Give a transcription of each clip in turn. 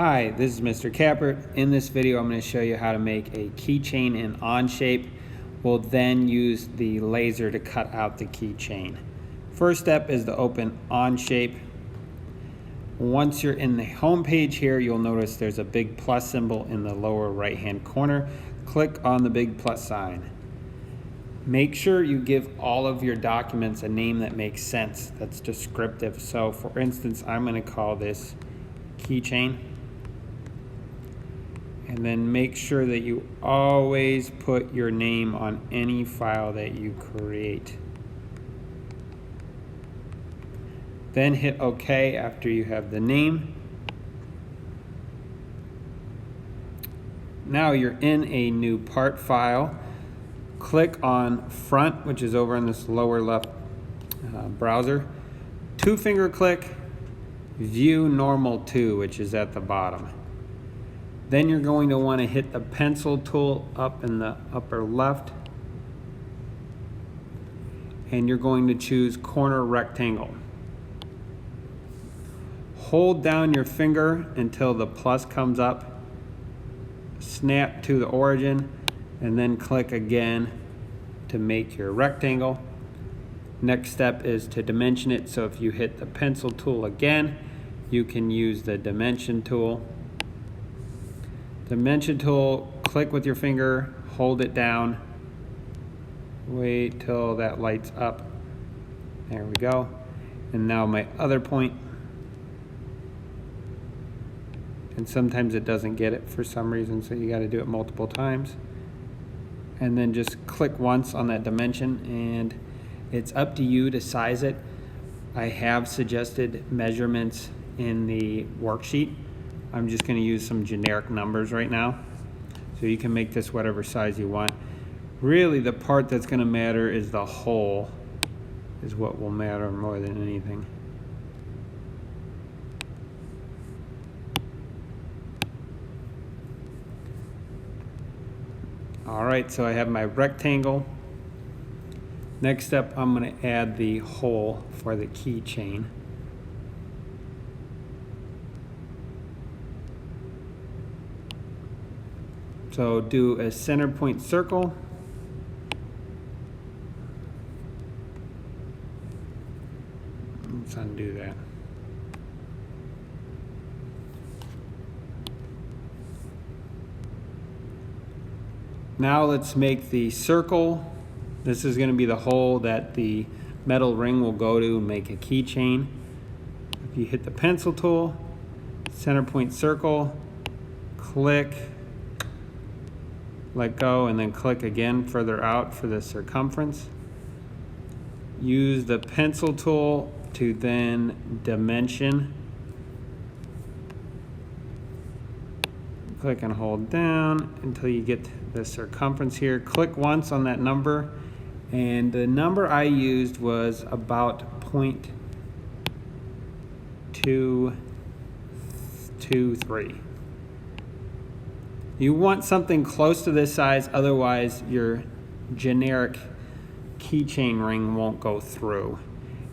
Hi, this is Mr. Capert. In this video, I'm going to show you how to make a keychain in Onshape. We'll then use the laser to cut out the keychain. First step is to open Onshape. Once you're in the home page here, you'll notice there's a big plus symbol in the lower right hand corner. Click on the big plus sign. Make sure you give all of your documents a name that makes sense, that's descriptive. So for instance, I'm going to call this keychain. And then make sure that you always put your name on any file that you create. Then hit OK after you have the name. Now you're in a new part file. Click on front, which is over in this lower left browser. Two-finger click, view normal to, which is at the bottom. Then you're going to want to hit the pencil tool up in the upper left, and you're going to choose corner rectangle. Hold down your finger until the plus comes up, snap to the origin, and then click again to make your rectangle. Next step is to dimension it, so if you hit the pencil tool again, you can use the dimension tool. Dimension tool, click with your finger, hold it down, wait till that lights up. There we go. And now my other point. And sometimes it doesn't get it for some reason, so you got to do it multiple times. And then just click once on that dimension, and it's up to you to size it. I have suggested measurements in the worksheet. I'm just going to use some generic numbers right now. So you can make this whatever size you want. Really, the part that's going to matter is the hole, is what will matter more than anything. Alright, so I have my rectangle. Next step, I'm going to add the hole for the keychain. So do a center point circle. Let's undo that. Now let's make the circle. This is going to be the hole that the metal ring will go to and make a keychain. If you hit the pencil tool, center point circle, click, let go, and then click again further out for the circumference. Use the pencil tool to then dimension. Click and hold down until you get the circumference here. Click once on that number, and the number I used was about 0.223. You want something close to this size, otherwise your generic keychain ring won't go through.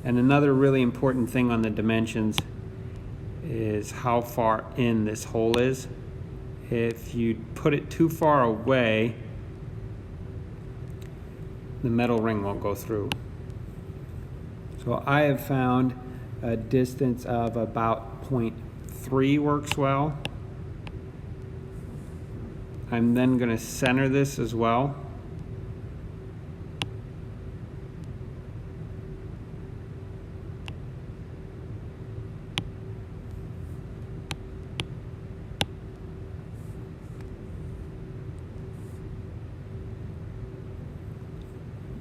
And another really important thing on the dimensions is how far in this hole is. If you put it too far away, the metal ring won't go through. So I have found a distance of about 0.3 works well. I'm then going to center this as well.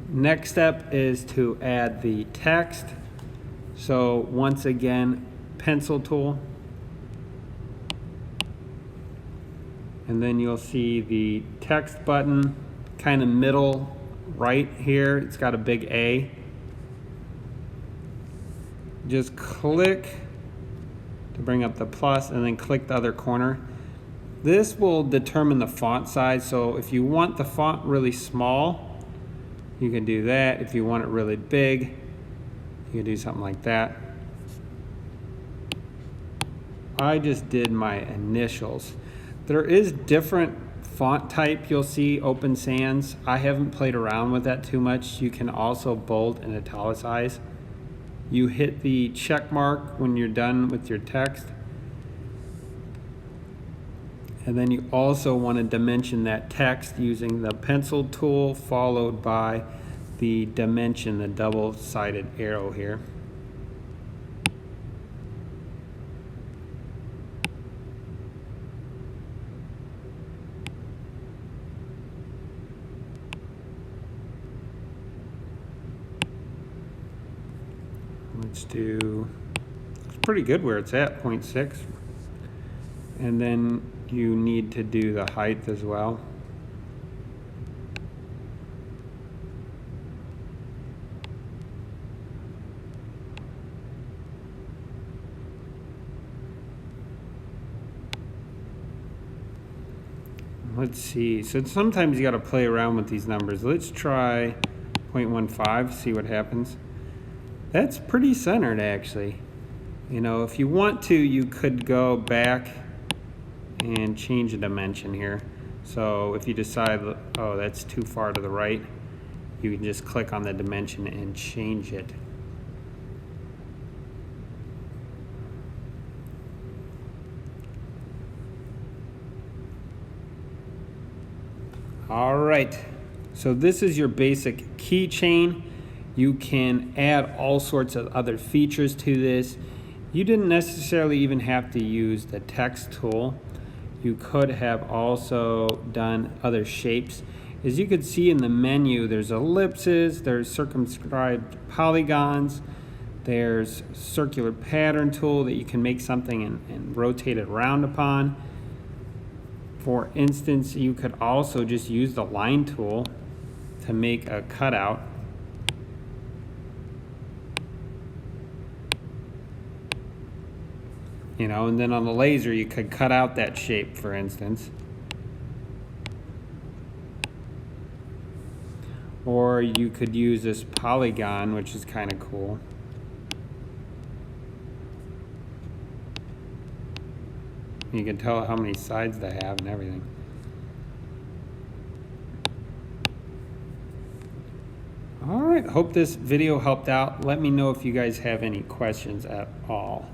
Next step is to add the text. So once again, pencil tool. And then you'll see the text button kind of middle right here. It's got a big A. Just click to bring up the plus, and then click the other corner. This will determine the font size. So if you want the font really small, you can do that. If you want it really big, you can do something like that. I just did my initials. There is different font type you'll see, Open Sans. I haven't played around with that too much. You can also bold and italicize. You hit the check mark when you're done with your text. And then you also want to dimension that text using the pencil tool followed by the dimension, the double-sided arrow here. Let's do, it's pretty good where it's at, 0.6. And then you need to do the height as well. Let's see, so sometimes you got to play around with these numbers. Let's try 0.15, see what happens. That's pretty centered actually. You know, if you want to, you could go back and change the dimension here. So if you decide, oh, that's too far to the right, you can just click on the dimension and change it. All right, so this is your basic keychain. You can add all sorts of other features to this. You didn't necessarily even have to use the text tool. You could have also done other shapes. As you can see in the menu, there's ellipses, there's circumscribed polygons, there's circular pattern tool that you can make something and rotate it around upon. For instance, you could also just use the line tool to make a cutout. You know, and then on the laser you could cut out that shape, for instance. Or you could use this polygon, which is kind of cool. You can tell how many sides they have and everything. All right, hope this video helped out. Let me know if you guys have any questions at all.